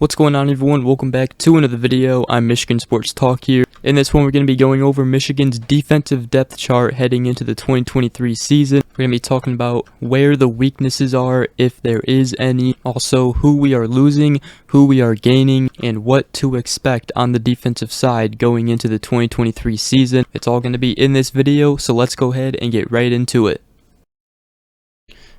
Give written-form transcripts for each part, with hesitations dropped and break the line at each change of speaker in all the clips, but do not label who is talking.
What's going on, everyone? Welcome back to another video. I'm Michigan Sports Talk here. In this one, we're going to be going over Michigan's defensive depth chart heading into the 2023 season. We're going to be talking about where the weaknesses are, if there is any, also who we are losing, who we are gaining, and what to expect on the defensive side going into the 2023 season. It's all going to be in this video, so let's go ahead and get right into it.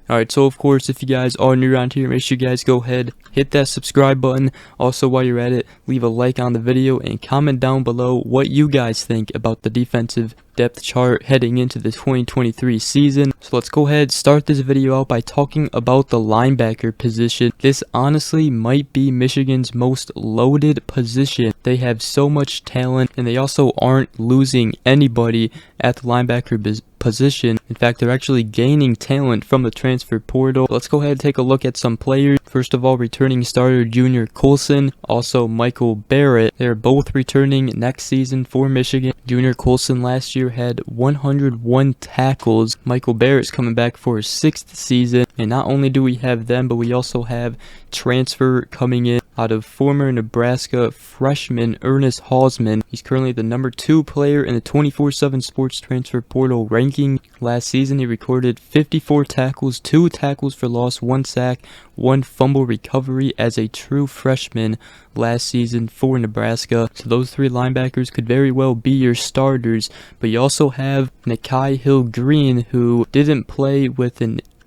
Alright, so of course, if you guys are new around here, make sure you guys go ahead, hit that subscribe button. Also, while you're at it, leave a like on the video and comment down below what you guys think about the defensive depth chart heading into the 2023 season. So let's go ahead, start this video out by talking about the linebacker position. This honestly might be Michigan's most loaded position. They have so much talent, and they also aren't losing anybody at the linebacker position. In fact, they're actually gaining talent from the transfer portal. Let's go ahead and take a look at some players. First of all, returning starter Junior Colson, also Michael Barrett. They're both returning next season for Michigan. Junior Colson last year had 101 tackles. Michael Barrett's coming back for his 6th season. And not only do we have them, but we also have transfer coming in out of former Nebraska freshman Ernest Hausmann. He's currently the number 2 player in the 24/7 Sports Transfer Portal ranking. Last season, he recorded 54 tackles, 2 tackles for loss, 1 sack, 1 fumble recovery as a true freshman last season for Nebraska. So those 3 linebackers could very well be your starters. But you also have Nikhai Hill-Green, who didn't play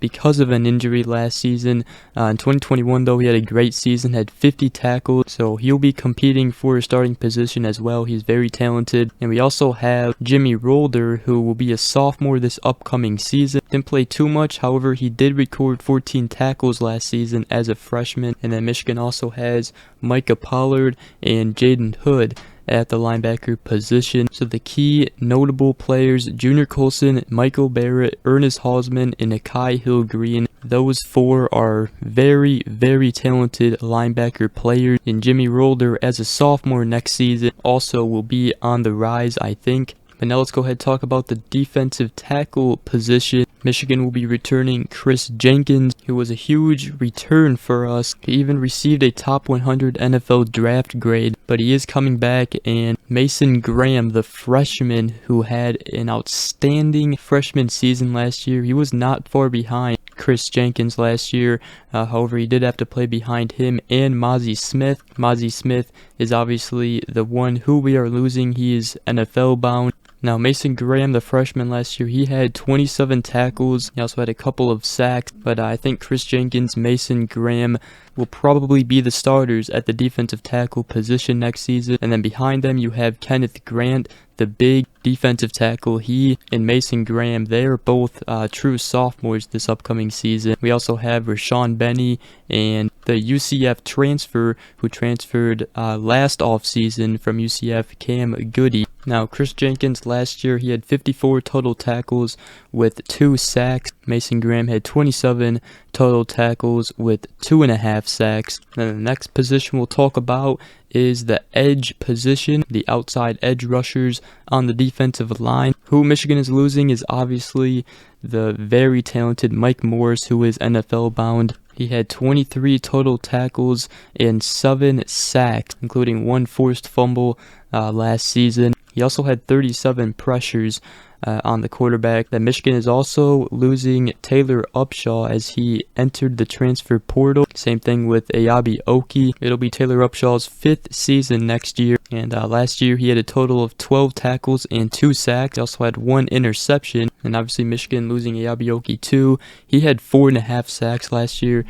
because of an injury last season. In 2021, though, he had a great season, had 50 tackles, so he'll be competing for a starting position as well. He's very talented. And we also have Jimmy Rolder, who will be a sophomore this upcoming season. Didn't play too much, however, he did record 14 tackles last season as a freshman. And then Michigan also has Micah Pollard and Jaden Hood at the linebacker position. So the key notable players: Junior Colson, Michael Barrett, Ernest Hausmann, and Nikhai Hill-Green. Those 4 are very, very talented linebacker players. And Jimmy Rolder, as a sophomore next season, also will be on the rise, I think. But now let's go ahead and talk about the defensive tackle position. Michigan will be returning Chris Jenkins, who was a huge return for us. He even received a top 100 NFL draft grade, but he is coming back. And Mason Graham, the freshman who had an outstanding freshman season last year, he was not far behind Chris Jenkins last year. However, he did have to play behind him and Mazi Smith. Mazi Smith is obviously the one who we are losing. He is NFL bound. Now, Mason Graham, the freshman last year, he had 27 tackles. He also had a couple of sacks, but I think Chris Jenkins, Mason Graham will probably be the starters at the defensive tackle position next season. And then behind them, you have Kenneth Grant, the big defensive tackle. He and Mason Graham, they are both true sophomores this upcoming season. We also have Rashawn Benny and the UCF transfer who transferred last offseason from UCF, Cam Goody. Now, Chris Jenkins last year, he had 54 total tackles with 2 sacks. Mason Graham had 27 total tackles with 2.5 sacks. Then the next position we'll talk about is the edge position, the outside edge rushers on the defensive line. Who Michigan is losing is obviously the very talented Mike Morris, who is NFL bound. He had 23 total tackles and 7 sacks, including 1 forced fumble last season. He also had 37 pressures on the quarterback. That Michigan is also losing Taylor Upshaw as he entered the transfer portal. Same thing with Ayabi Oki. It'll be Taylor Upshaw's 5th season next year. And last year he had a total of 12 tackles and 2 sacks. He also had 1 interception. And obviously Michigan losing Ayabi Oki too. He had 4.5 sacks last year.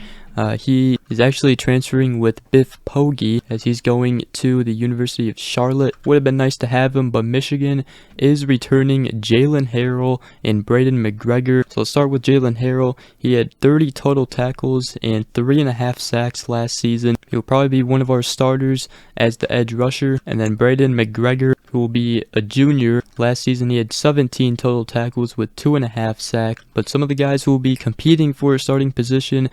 He is actually transferring with Biff Poggi as he's going to the University of Charlotte. Would have been nice to have him, but Michigan is returning Jalen Harrell and Braden McGregor. So let's start with Jalen Harrell. He had 30 total tackles and 3.5 sacks last season. He'll probably be one of our starters as the edge rusher. And then Braden McGregor, who will be a junior. Last season he had 17 total tackles with 2.5 sacks. But some of the guys who will be competing for a starting position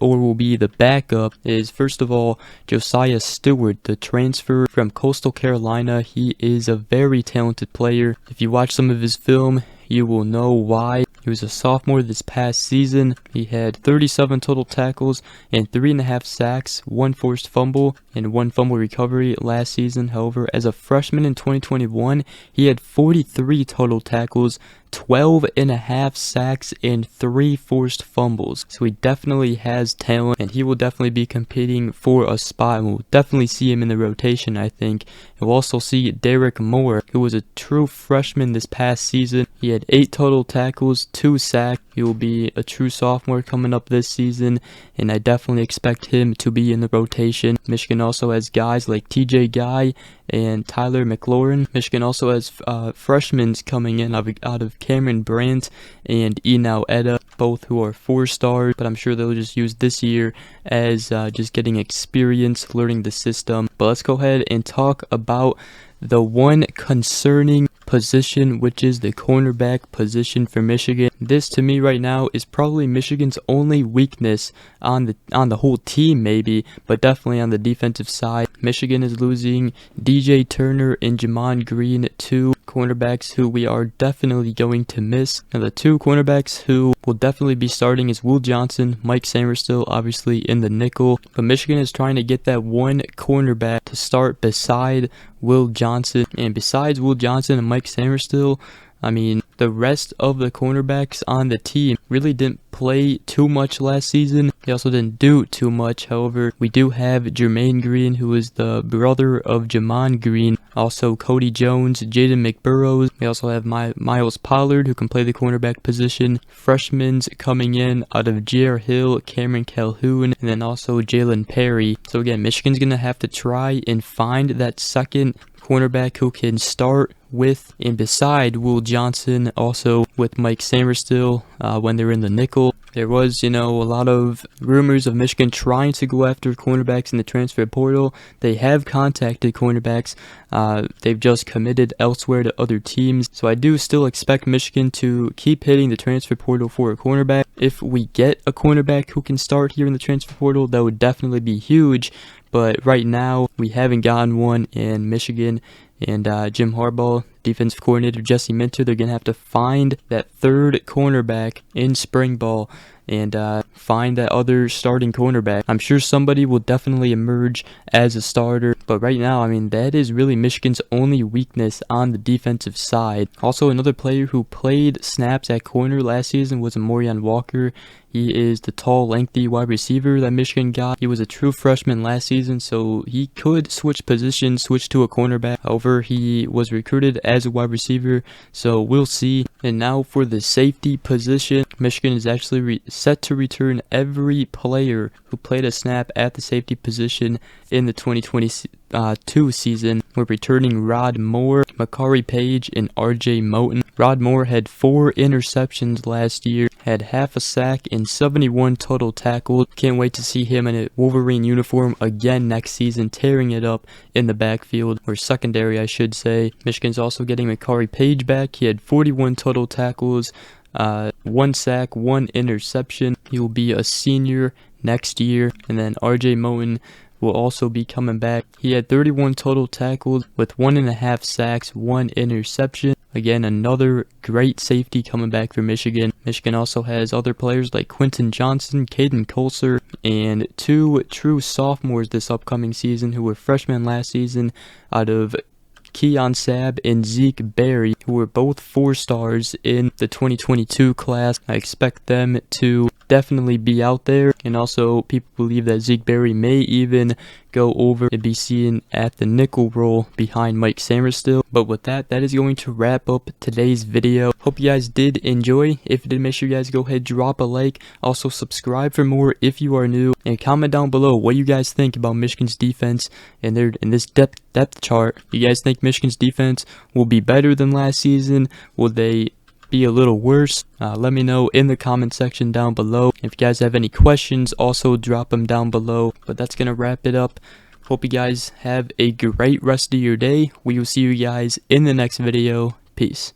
or will be the backup is, first of all, Josiah Stewart, the transfer from Coastal Carolina. He is a very talented player. If you watch some of his film, you will know why. He was a sophomore this past season. He had 37 total tackles and 3.5 sacks, 1 forced fumble, and 1 fumble recovery last season. However, as a freshman in 2021, he had 43 total tackles, 12.5 sacks, and 3 forced fumbles. So he definitely has talent, and he will definitely be competing for a spot, and we'll definitely see him in the rotation, I think. We'll also see Derek Moore, who was a true freshman this past season. He had 8 total tackles, 2 sacks. He will be a true sophomore coming up this season, and I definitely expect him to be in the rotation. Michigan also has guys like TJ Guy and Tyler McLaurin. Michigan also has freshmen coming in out of Cameron Brandt and Enau Etta, both who are 4-stars, but I'm sure they'll just use this year as just getting experience, learning the system. But let's go ahead and talk about the one concerning position, which is the cornerback position for Michigan. This to me right now is probably Michigan's only weakness on the whole team, maybe, but definitely on the defensive side. Michigan is losing DJ Turner and Jamon Green, 2 cornerbacks who we are definitely going to miss. Now the 2 cornerbacks who will definitely be starting is Will Johnson, Mike Sainristil, obviously in the nickel, but Michigan is trying to get that one cornerback to start beside Will Johnson. And besides Will Johnson and Mike Sainristil, I mean, the rest of the cornerbacks on the team really didn't play too much last season. They also didn't do too much. However, we do have Jermaine Green, who is the brother of Jamon Green. Also, Cody Jones, Jaden McBurrows. We also have Miles Pollard, who can play the cornerback position. Freshmen coming in out of J.R. Hill, Cameron Calhoun, and then also Jalen Perry. So again, Michigan's going to have to try and find that second cornerback who can start with and beside Will Johnson, also with Mike Sainristil when they're in the nickel. There was, a lot of rumors of Michigan trying to go after cornerbacks in the transfer portal. They have contacted cornerbacks. They've just committed elsewhere to other teams. So I do still expect Michigan to keep hitting the transfer portal for a cornerback. If we get a cornerback who can start here in the transfer portal, that would definitely be huge. But right now, we haven't gotten one in Michigan. And Jim Harbaugh, defensive coordinator Jesse Minter, they're going to have to find that third cornerback in spring ball and find that other starting cornerback. I'm sure somebody will definitely emerge as a starter, but right now, I mean, that is really Michigan's only weakness on the defensive side. Also, another player who played snaps at corner last season was Amorion Walker. He is the tall, lengthy wide receiver that Michigan got. He was a true freshman last season, so he could switch positions, switch to a cornerback. However, he was recruited as a wide receiver, so we'll see. And now for the safety position, Michigan is actually set to return every player who played a snap at the safety position in the 2022 season. We're returning Rod Moore, Makari Page, and RJ Moten. Rod Moore had 4 interceptions last year, had half a sack and 71 total tackles. Can't wait to see him in a Wolverine uniform again next season, tearing it up in the backfield, or secondary I should say. Michigan's also getting Makari Page back. He had 41 total tackles, 1 sack, 1 interception. He will be a senior next year. And then RJ Moten will also be coming back. He had 31 total tackles with 1.5 sacks, 1 interception. Again, another great safety coming back for Michigan. Michigan also has other players like Quentin Johnson, Caden Colser, and 2 true sophomores this upcoming season who were freshmen last season out of Keon Sabb and Zeke Berry, who were both 4-stars in the 2022 class. I expect them to definitely be out there, and also people believe that Zeke Berry may even go over and be seen at the nickel role behind Mike Sainristil. But with that is going to wrap up today's video. Hope you guys did enjoy. If you did, make sure you guys go ahead, drop a like, also subscribe for more if you are new, and comment down below what you guys think about Michigan's defense and in this depth chart. You guys think Michigan's defense will be better than last season? Will they be a little worse? Let me know in the comment section down below. If you guys have any questions, also drop them down below. But that's gonna wrap it up. Hope you guys have a great rest of your day. We will see you guys in the next video. Peace.